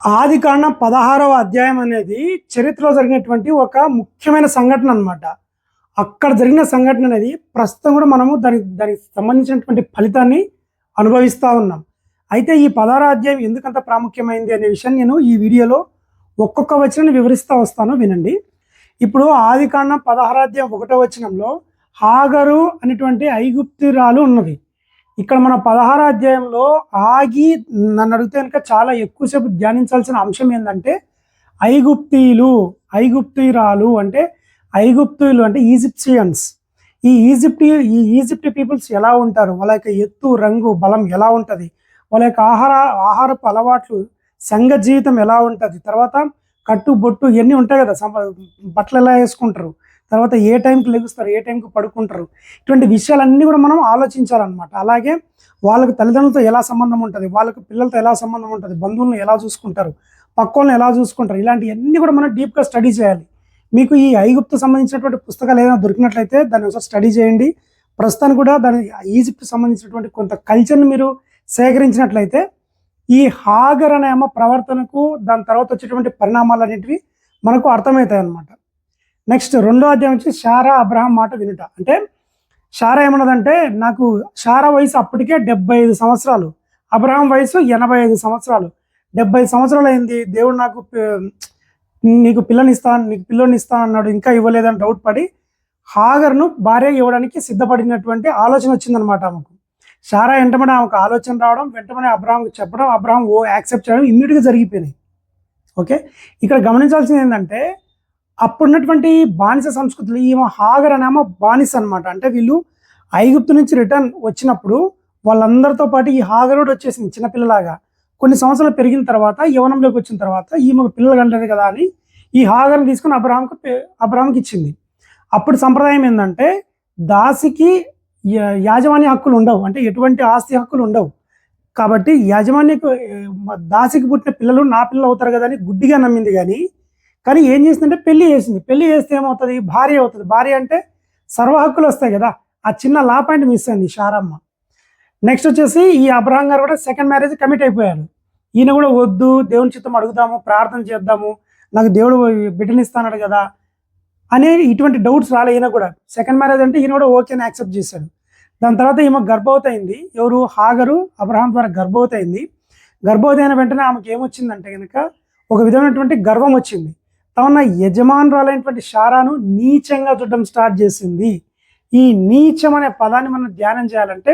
ఆదికాండం 16వ అధ్యాయం అనేది చరిత్రలో జరిగినటువంటి ఒక ముఖ్యమైన సంఘటన అన్నమాట. అక్కడ జరిగిన సంఘటన అనేది ప్రస్తుతం కూడా మనము దానికి సంబంధించినటువంటి ఫలితాన్ని అనుభవిస్తా ఉన్నాం. అయితే ఈ 16వ అధ్యాయం ఎందుకంత ప్రాముఖ్యమైంది అనే విషయాన్ని నేను ఈ వీడియోలో ఒక్కొక్క వచనాన్ని వివరిస్తా వస్తాను, వినండి. ఇప్పుడు ఆదికాండం 16వ అధ్యాయం 1వ వచనంలో హాగరు అనేటువంటి ఐగుప్తురాలు ఉన్నది. ఇక్కడ మన 16వ అధ్యాయంలో ఆగి నన్ను అడిగితే కనుక చాలా ఎక్కువసేపు ధ్యానించాల్సిన అంశం ఏంటంటే ఐగుప్తీయురాలు అంటే ఐగుప్తీయులు అంటే ఈజిప్షియన్స్. ఈ ఈజిప్ట్ పీపుల్స్ ఎలా ఉంటారు, వాళ్ళ యొక్క ఎత్తు, రంగు, బలం ఎలా ఉంటుంది, వాళ్ళ యొక్క ఆహారపు అలవాట్లు, సంఘ జీవితం ఎలా ఉంటుంది, తర్వాత కట్టు బొట్టు ఇవన్నీ ఉంటాయి కదా, బట్టలు ఎలా వేసుకుంటారు, తర్వాత ఏ టైంకి లెగుస్తారు, ఏ టైంకి పడుకుంటారు, ఇటువంటి విషయాలన్నీ కూడా మనం ఆలోచించాలన్నమాట. అలాగే వాళ్ళకి తల్లిదండ్రులతో ఎలా సంబంధం ఉంటుంది, వాళ్ళకి పిల్లలతో ఎలా సంబంధం ఉంటుంది, బంధువులను ఎలా చూసుకుంటారు, పక్కోళ్ళని ఎలా చూసుకుంటారు, ఇలాంటివన్నీ కూడా మనం డీప్గా స్టడీ చేయాలి. మీకు ఈ ఐగుప్తు సంబంధించినటువంటి పుస్తకాలు ఏదైనా దొరికినట్లయితే దాన్ని ఒకసారి స్టడీ చేయండి. ప్రస్తుతానికి కూడా దాని ఈజిప్ట్ సంబంధించినటువంటి కొంత కల్చర్ని మీరు సేకరించినట్లయితే ఈ హాగర్ అనే ప్రవర్తనకు దాని తర్వాత వచ్చేటువంటి పరిణామాలు అనేటివి మనకు అర్థమవుతాయి అన్నమాట. నెక్స్ట్ 2వ అధ్యాయం వచ్చి శారా అబ్రహాం మాట వినుట. అంటే శారా ఏమన్నదంటే, నాకు శారా వయసు అప్పటికే 75 సంవత్సరాలు, అబ్రహాం వయసు 85 సంవత్సరాలు. 75 సంవత్సరాలు అయింది, దేవుడు నీకు పిల్లోని ఇస్తా అన్నాడు, ఇంకా ఇవ్వలేదని డౌట్ పడి హాగర్ను భార్య ఇవ్వడానికి సిద్ధపడినటువంటి ఆలోచన వచ్చిందనమాట ఆమెకు. శారా వెంటనే ఆమెకు ఆలోచన రావడం, వెంటనే అబ్రహాంకి చెప్పడం, అబ్రహాం యాక్సెప్ట్ చేయడం ఇమ్మీడియట్గా జరిగిపోయినాయి. ఓకే, ఇక్కడ గమనించాల్సింది ఏంటంటే అప్పుడున్నటువంటి బానిస సంస్కృతిలో ఈమె హాగర్ అనే బానిస అనమాట. అంటే వీళ్ళు ఐగుప్తు నుంచి రిటర్న్ వచ్చినప్పుడు వాళ్ళందరితో పాటు ఈ హాగర్ కూడా వచ్చేసింది చిన్నపిల్లలాగా. కొన్ని సంవత్సరాలు పెరిగిన తర్వాత యవనంలోకి వచ్చిన తర్వాత ఈమెకు పిల్లలు కంటది కదా అని ఈ హాగర్ని తీసుకుని అబ్రహాంకి ఇచ్చింది. అప్పుడు సంప్రదాయం ఏంటంటే దాసికి యాజమాన్య హక్కులు ఉండవు, అంటే ఎటువంటి ఆస్తి హక్కులు ఉండవు. కాబట్టి దాసికి పుట్టిన పిల్లలు నా పిల్లలు అవుతారు కదా అని గుడ్డిగా నమ్మింది. కానీ ఏం చేసిందంటే పెళ్లి చేసింది. పెళ్లి చేస్తే ఏమవుతుంది, భార్య అవుతుంది. భార్య అంటే సర్వ హక్కులు వస్తాయి కదా, ఆ చిన్న లా పాయింట్ మిస్ అయింది శారమ్మ. నెక్స్ట్ వచ్చేసి ఈ అబ్రహాం గారు కూడా సెకండ్ మ్యారేజ్ కమిట్ అయిపోయారు. ఈయన కూడా వద్దు, దేవుని చిత్తం అడుగుదాము, ప్రార్థన చేద్దాము, నాకు దేవుడు బిడ్డనిస్తాడు కదా అనే ఇటువంటి డౌట్స్ రాలే. ఈయన కూడా సెకండ్ మ్యారేజ్ అంటే ఈయన కూడా ఓకే అని యాక్సెప్ట్ చేశాడు. దాని తర్వాత ఈమె గర్భవతి అయింది. ఎవరు, హాగరు అబ్రహాం ద్వారా గర్భవతి అయింది. గర్భవతి అయిన వెంటనే ఆమెకి ఏమొచ్చిందంటే కనుక ఒక విధమైనటువంటి గర్వం వచ్చింది. తన యజమానురాలైనటువంటి శారాను నీచంగా చూడడం స్టార్ట్ చేసింది. ఈ నీచం అనే పదాన్ని మనం ధ్యానం చేయాలంటే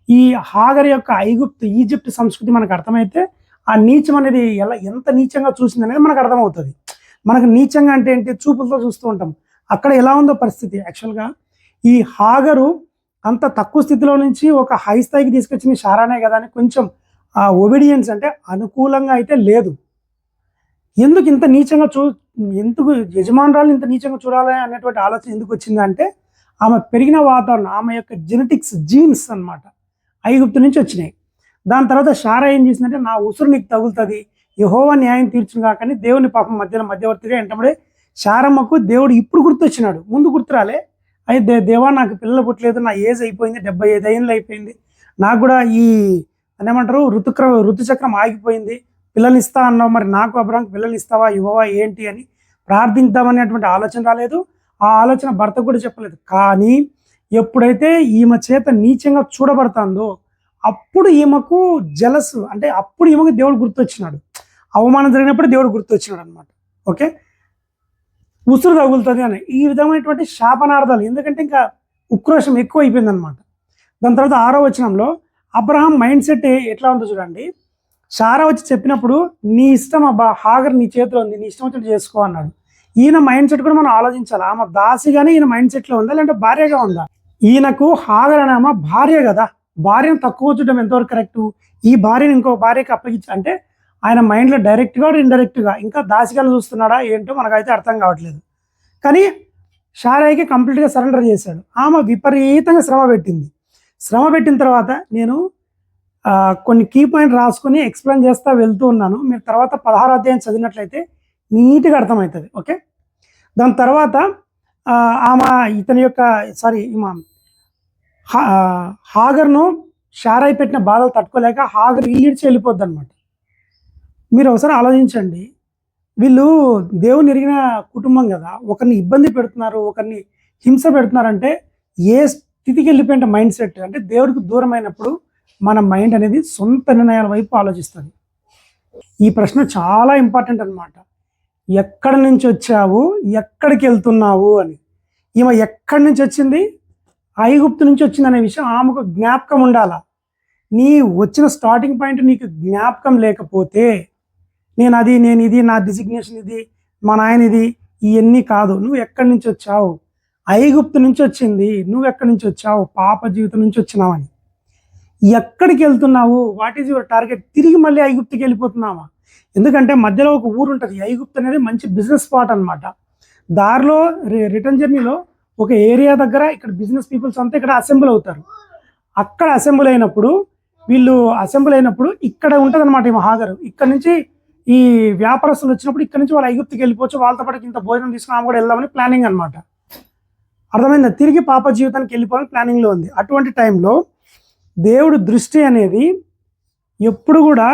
ఈ హాగర్ యొక్క ఈజిప్ట్ సంస్కృతి మనకు అర్థమైతే ఆ నీచం అనేది ఎంత నీచంగా చూసింది అనేది మనకు అర్థమవుతుంది. మనకు నీచంగా అంటే ఏంటి, చూపులతో చూస్తూ ఉంటాం. అక్కడ ఎలా ఉందో పరిస్థితి. యాక్చువల్గా ఈ హాగరు అంత తక్కువ స్థితిలో నుంచి ఒక హై స్థాయికి తీసుకొచ్చింది శారానే కదా అని కొంచెం ఆ ఒబీడియన్స్ అంటే అనుకూలంగా అయితే లేదు. ఎందుకు ఇంత నీచంగా ఎందుకు యజమానురాలు ఇంత నీచంగా చూడాలి అనేటువంటి ఆలోచన ఎందుకు వచ్చింది అంటే ఆమె పెరిగిన వాతావరణం, ఆమె యొక్క జెనెటిక్స్, జీన్స్ అన్నమాట ఐగుప్తు నుంచి వచ్చినాయి. దాని తర్వాత శారా ఏం చేసిందంటే, నా ఉసురు నీకు తగులుతుంది, యెహోవా న్యాయం తీర్చును కాకని దేవుని పాపం మధ్యవర్తిగా వెంటబడే శారమ్మకు దేవుడు ఇప్పుడు గుర్తొచ్చినాడు, ముందు గుర్తురాలే. అయితే దేవా నాకు పిల్లలు పుట్టలేదు, నా ఏజ్ అయిపోయింది, 75 ఏళ్ళు అయిపోయింది, నాకు కూడా ఈ అదేమంటారు ఋతుచక్రం ఆగిపోయింది, పిల్లలు ఇస్తా అన్నావు, మరి నాకు అబ్రహాంకి పిల్లలు ఇస్తావా, ఇవ్వవా ఏంటి అని ప్రార్థిద్దామనేటువంటి ఆలోచన రాలేదు. ఆ ఆలోచన భర్తకు కూడా చెప్పలేదు. కానీ ఎప్పుడైతే ఈమె చేత నీచంగా చూడబడుతుందో అప్పుడు ఈమెకు జలస్, అంటే అప్పుడు ఈమెకు దేవుడు గుర్తొచ్చినాడు. అవమానం జరిగినప్పుడు దేవుడు గుర్తొచ్చినాడు అనమాట. ఓకే, ఉసురు తగులుతుంది అని ఈ విధమైనటువంటి శాపనార్థాలు, ఎందుకంటే ఇంకా ఉక్రోషం ఎక్కువ అయిపోయింది అనమాట. దాని తర్వాత 6వ వచనంలో అబ్రహాం మైండ్ సెట్ ఎట్లా ఉందో చూడండి. శారా వచ్చి చెప్పినప్పుడు, నీ ఇష్టం అబ్బా, హాగర్ నీ చేతిలో ఉంది, నీ ఇష్టం వచ్చినట్టు చేసుకో అన్నాడు. ఈయన మైండ్ సెట్ కూడా మనం ఆలోచించాలి. ఆమె దాసిగానే ఈయన మైండ్ సెట్లో ఉందా, లేదంటే భార్యగా ఉందా? ఈయనకు హాగర్ అనే భార్య కదా, భార్యను తక్కువ చూడడం ఎంతవరకు కరెక్టు? ఈ భార్యను ఇంకో భార్యకి అప్పగించి అంటే ఆయన మైండ్లో డైరెక్ట్గా ఇండైరెక్ట్గా ఇంకా దాసిగా చూస్తున్నాడా ఏంటో మనకైతే అర్థం కావట్లేదు. కానీ శారాయికి కంప్లీట్గా సరెండర్ చేశాడు. ఆమె విపరీతంగా శ్రమ పెట్టిన తర్వాత నేను కొన్ని కీ పాయింట్ రాసుకొని ఎక్స్ప్లెయిన్ చేస్తూ వెళ్తూ ఉన్నాను. మీరు తర్వాత 16వ అధ్యాయం చదివినట్లయితే నీట్గా అర్థమవుతుంది. ఓకే, దాని తర్వాత హాగర్ను శారాయి పెట్టిన బాధలు తట్టుకోలేక హాగర్ ఇల్లిడిచి వెళ్ళిపోద్ది అనమాట. మీరు ఒకసారి ఆలోచించండి. వీళ్ళు దేవుని ఎరిగిన కుటుంబం కదా, ఒకరిని ఇబ్బంది పెడుతున్నారు, ఒకరిని హింస పెడుతున్నారంటే ఏ స్థితికి వెళ్ళిపోయిన మైండ్ సెట్ అంటే దేవుడికి దూరమైనప్పుడు మన మైండ్ అనేది సొంత నిర్ణయాల వైపు ఆలోచిస్తుంది. ఈ ప్రశ్న చాలా ఇంపార్టెంట్ అనమాట. ఎక్కడి నుంచి వచ్చావు, ఎక్కడికి వెళ్తున్నావు అని. ఈమె ఎక్కడి నుంచి వచ్చింది, ఐగుప్తు నుంచి వచ్చింది అనే విషయం ఆమెకు జ్ఞాపకం ఉండాలా. నీ వచ్చిన స్టార్టింగ్ పాయింట్ నీకు జ్ఞాపకం లేకపోతే నేను ఇది, నా డిజిగ్నేషన్ ఇది, మా నాయన ఇది, ఇవన్నీ కాదు. నువ్వు ఎక్కడి నుంచి వచ్చావు, ఐగుప్తు నుంచి వచ్చింది, నువ్వు ఎక్కడి నుంచి వచ్చావు, పాప జీవితం నుంచి వచ్చినావని. ఎక్కడికి వెళ్తున్నావు, వాట్ ఈజ్ యువర్ టార్గెట్. తిరిగి మళ్ళీ ఐగుప్తుకి వెళ్ళిపోతున్నావా? ఎందుకంటే మధ్యలో ఒక ఊరు ఉంటుంది. ఐగుప్తు అనేది మంచి బిజినెస్ స్పాట్ అనమాట. దారిలో రిటర్న్ జర్నీలో ఒక ఏరియా దగ్గర ఇక్కడ బిజినెస్ పీపుల్స్ అంతా ఇక్కడ అసెంబ్ల్ అవుతారు. అక్కడ అసెంబ్ల్ అయినప్పుడు ఇక్కడ ఉంటుంది అనమాట ఈ హాగరు. ఇక్కడ నుంచి ఈ వ్యాపారస్తులు వచ్చినప్పుడు ఇక్కడ నుంచి వాళ్ళు ఐగుప్తుకి వెళ్ళిపోవచ్చు, వాళ్ళతో పాటు ఇంత భోజనం తీసుకుని ఆమె కూడా వెళ్దామని ప్లానింగ్ అనమాట. అర్థమైందా? తిరిగి పాప జీవితానికి వెళ్ళిపోవాలని ప్లానింగ్లో ఉంది. అటువంటి టైంలో దేవుడు దృష్టి అనేది ఎప్పుడు కూడా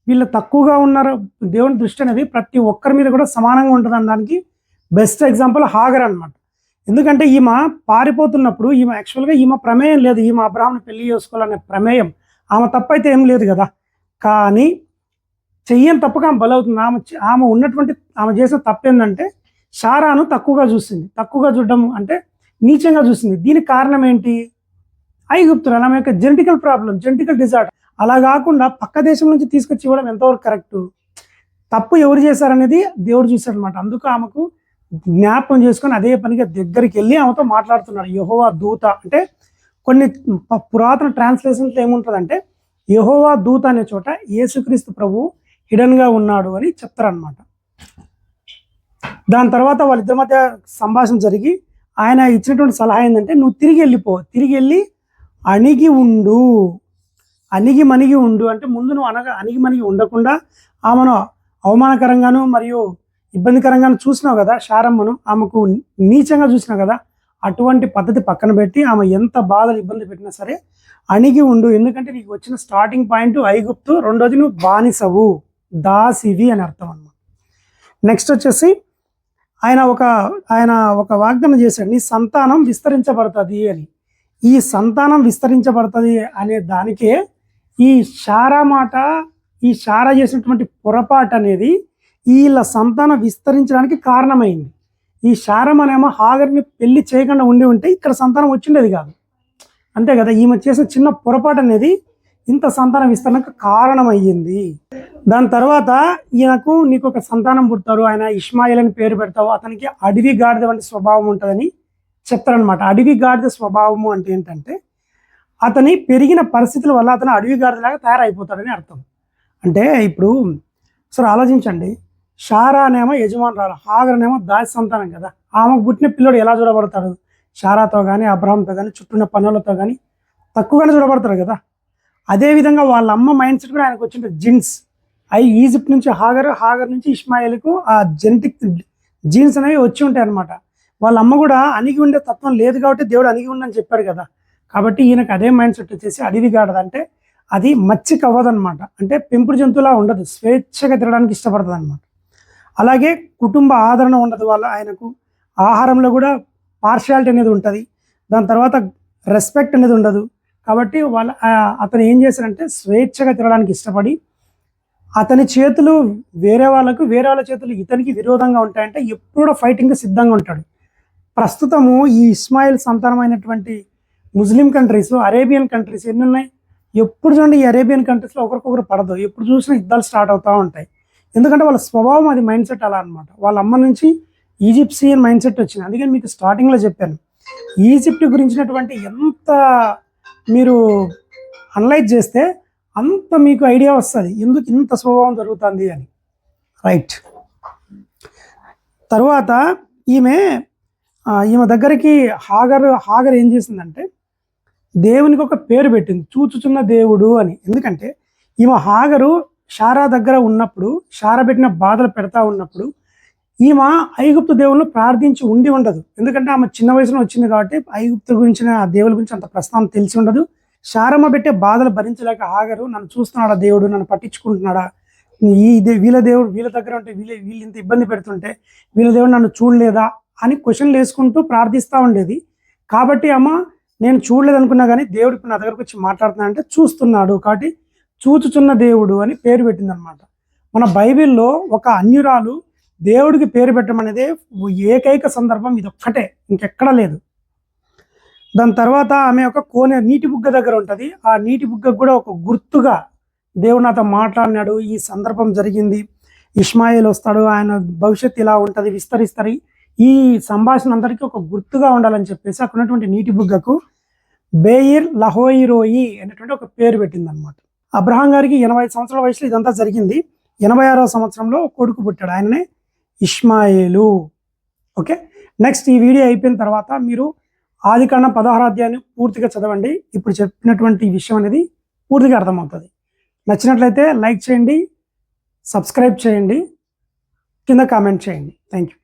వీళ్ళు తక్కువగా ఉన్నారు. దేవుని దృష్టి అనేది ప్రతి ఒక్కరి మీద కూడా సమానంగా ఉంటుంది అనడానికి బెస్ట్ ఎగ్జాంపుల్ హాగర్ అనమాట. ఎందుకంటే ఈమె పారిపోతున్నప్పుడు యాక్చువల్గా ఈమె ప్రమేయం లేదు, ఈమె అబ్రాహాముని పెళ్లి చేసుకోవాలనే ప్రమేయం ఆమె తప్పైతే ఏం లేదు కదా. కానీ చెయ్యని తప్పుగా ఆమె బలవుతుంది. ఆమె చేసిన తప్పు ఏంటంటే శారాను తక్కువగా చూసింది. తక్కువగా చూడడం అంటే నీచంగా చూసింది. దీనికి కారణం ఏంటి? ఐగుప్తులు ఆమె యొక్క జెనెటికల్ ప్రాబ్లం, జెనెటికల్ డిజార్డర్. అలా కాకుండా పక్క దేశం నుంచి తీసుకొచ్చి ఇవ్వడం ఎంతవరకు కరెక్ట్? తప్పు ఎవరు చేశారనేది దేవుడు చూశాడనమాట. అందుకు ఆమెకు జ్ఞాపకం చేసుకొని అదే పనిగా దగ్గరికి వెళ్ళి ఆమెతో మాట్లాడుతున్నాడు. యెహోవా దూత అంటే కొన్ని పురాతన ట్రాన్స్లేషన్లో ఏముంటుందంటే యెహోవా దూత అనే చోట యేసుక్రీస్తు ప్రభువు హిడన్గా ఉన్నాడు అని చెప్తారనమాట. దాని తర్వాత వాళ్ళిద్దరి మధ్య సంభాషణ జరిగి ఆయన ఇచ్చినటువంటి సలహా ఏంటంటే నువ్వు తిరిగి వెళ్ళి అణిగి మణిగి ఉండు. అంటే ముందు నువ్వు అణిగి మణిగి ఉండకుండా ఆమెను అవమానకరంగాను మరియు ఇబ్బందికరంగాను చూసినావు కదా, శారమ్మను ఆమెకు నీచంగా చూసినావు కదా, అటువంటి పద్ధతి పక్కన పెట్టి ఆమె ఎంత బాధలు ఇబ్బంది పెట్టినా సరే అణిగి ఉండు. ఎందుకంటే నీకు వచ్చిన స్టార్టింగ్ పాయింట్ ఐగుప్తు, రెండోది నువ్వు బానిసవు, దాసివి అని అర్థం అన్నమాట. నెక్స్ట్ వచ్చేసి ఆయన ఒక వాగ్దానం చేశాడు, నీ సంతానం విస్తరించబడుతుంది అని. ఈ సంతానం విస్తరించబడుతుంది అనే దానికే ఈ శారా చేసినటువంటి పొరపాటు అనేది వీళ్ళ సంతానం విస్తరించడానికి కారణమైంది. ఈ శారమనేమో హాగర్ని పెళ్లి చేయకుండా ఉంటే ఇక్కడ సంతానం వచ్చిండేది కాదు, అంతే కదా. ఈమె చేసిన చిన్న పొరపాటు అనేది ఇంత సంతానం విస్తరణకు కారణమయ్యింది. దాని తర్వాత నీకు ఒక సంతానం పుడతారు, ఆయన ఇష్మాయిల్ అని పేరు పెడతావు, అతనికి అడవి గాడిద వంటి స్వభావం ఉంటుందని చెప్తారనమాట. అడవి గాడిద స్వభావము అంటే ఏంటంటే అతని పెరిగిన పరిస్థితుల వల్ల అతను అడవి గాడిదలాగా తయారైపోతాడని అర్థం. అంటే ఇప్పుడు సరే ఆలోచించండి, శారా అనేమో యజమానురాలు, హాగర్ అనేమో దాసి సంతానం కదా. ఆమెకు పుట్టిన పిల్లడు ఎలా చూడబడతాడు? శారాతో కానీ అబ్రహాంతో కానీ చుట్టూన్న పనులతో కానీ తక్కువగానే చూడబడతాడు కదా. అదేవిధంగా వాళ్ళ అమ్మ మైండ్ సెట్ కూడా ఆయనకు వచ్చిన జీన్స్ ఈజిప్ట్ నుంచి హాగర్ నుంచి ఇష్మాయిల్కు ఆ జెనెటిక్ జీన్స్ అనేవి వచ్చి ఉంటాయి అనమాట. వాళ్ళ అమ్మ కూడా అణిగి ఉండే తత్వం లేదు కాబట్టి దేవుడు అణిగి ఉండని చెప్పాడు కదా. కాబట్టి ఈయనకు అదే మైండ్ సెట్ వచ్చేసి అడవి గాడిద అంటే అది మచ్చిక అవ్వదనమాట. అంటే పెంపుడు జంతువులా ఉండదు, స్వేచ్ఛగా తినడానికి ఇష్టపడుతుంది అనమాట. అలాగే కుటుంబ ఆదరణ ఉండదు ఆయనకు. ఆహారంలో కూడా పార్షియాలిటీ అనేది ఉంటుంది. దాని తర్వాత రెస్పెక్ట్ అనేది ఉండదు. కాబట్టి అతను ఏం చేశారంటే స్వేచ్ఛగా తినడానికి ఇష్టపడి అతని చేతులు వేరే వాళ్ళ చేతులు ఇతనికి విరోధంగా ఉంటాయంటే ఎప్పుడూ ఫైటింగ్ సిద్ధంగా ఉంటాడు. ప్రస్తుతము ఈ ఇస్మాయిల్ సంతానమైనటువంటి ముస్లిం కంట్రీస్, అరేబియన్ కంట్రీస్ ఎన్ని ఉన్నాయి? ఎప్పుడు చూడండి ఈ అరేబియన్ కంట్రీస్లో ఒకరికొకరు పడదు, ఎప్పుడు చూసినా యుద్ధాలు స్టార్ట్ అవుతూ ఉంటాయి. ఎందుకంటే వాళ్ళ స్వభావం అది, మైండ్ సెట్ అలా అనమాట. వాళ్ళ అమ్మ నుంచి ఈజిప్షియన్ మైండ్ సెట్ వచ్చింది. అందుకని మీకు స్టార్టింగ్లో చెప్పాను, ఈజిప్ట్ గురించినటువంటి ఎంత మీరు అనలైజ్ చేస్తే అంత మీకు ఐడియా వస్తుంది ఎందుకు ఇంత స్వభావం జరుగుతుంది అని. రైట్. తరువాత ఈమె దగ్గరికి హాగర్ ఏం చేసిందంటే దేవునికి ఒక పేరు పెట్టింది, చూచుచున్న దేవుడు అని. ఎందుకంటే ఈమె హాగరు శారా దగ్గర ఉన్నప్పుడు, శారా పెట్టిన బాధలు పెడతా ఉన్నప్పుడు ఈమె ఐగుప్తు దేవుళ్ళు ప్రార్థించి ఉండదు. ఎందుకంటే ఆమె చిన్న వయసులో వచ్చింది కాబట్టి ఐగుప్తు గురించిన దేవుల గురించి అంత ప్రస్తావన తెలిసి ఉండదు. శారమ్మ పెట్టే బాధలు భరించలేక హాగరు, నన్ను చూస్తున్నాడా దేవుడు, నన్ను పట్టించుకుంటున్నాడా, వీళ్ళ దేవుడు వీళ్ళ దగ్గర ఉంటే వీళ్ళు ఇంత ఇబ్బంది పెడుతుంటే వీళ్ళ దేవుడు నన్ను చూడలేదా అని క్వశ్చన్లు వేసుకుంటూ ప్రార్థిస్తూ ఉండేది. కాబట్టి అమ్మ నేను చూడలేదు అనుకున్నా కానీ దేవుడు ఇప్పుడు నా దగ్గరకు వచ్చి మాట్లాడుతున్నా అంటే చూస్తున్నాడు, కాబట్టి చూచుచున్న దేవుడు అని పేరు పెట్టిందనమాట. మన బైబిల్లో ఒక అన్యురాలు దేవుడికి పేరు పెట్టడం అనేది ఏకైక సందర్భం ఇది ఒక్కటే, ఇంకెక్కడా లేదు. దాని తర్వాత ఆమె ఒక నీటి బుగ్గ దగ్గర ఉంటుంది. ఆ నీటి బుగ్గకు కూడా ఒక గుర్తుగా దేవుడు నాతో మాట్లాడినాడు, ఈ సందర్భం జరిగింది, ఇష్మాయేల్ వస్తాడు, ఆయన భవిష్యత్తు ఇలా ఉంటుంది, విస్తరిస్తారు, ఈ సంభాషణ అందరికీ ఒక గుర్తుగా ఉండాలని చెప్పేసి అక్కడ ఉన్నటువంటి నీటి బుగ్గకు బెయిర్ లహోయిరోయి అనేటువంటి ఒక పేరు పెట్టిందనమాట. అబ్రహాం గారికి 85 సంవత్సరాల వయసులో ఇదంతా జరిగింది. 86వ సంవత్సరంలో కొడుకు పుట్టాడు, ఆయననే ఇష్మాయేలు. ఓకే, నెక్స్ట్ ఈ వీడియో అయిపోయిన తర్వాత మీరు ఆదికాండం 16వ అధ్యాయాన్ని పూర్తిగా చదవండి. ఇప్పుడు చెప్పినటువంటి విషయం అనేది పూర్తిగా అర్థమవుతుంది. నచ్చినట్లయితే లైక్ చేయండి, సబ్స్క్రైబ్ చేయండి, కింద కామెంట్ చేయండి. Thank you.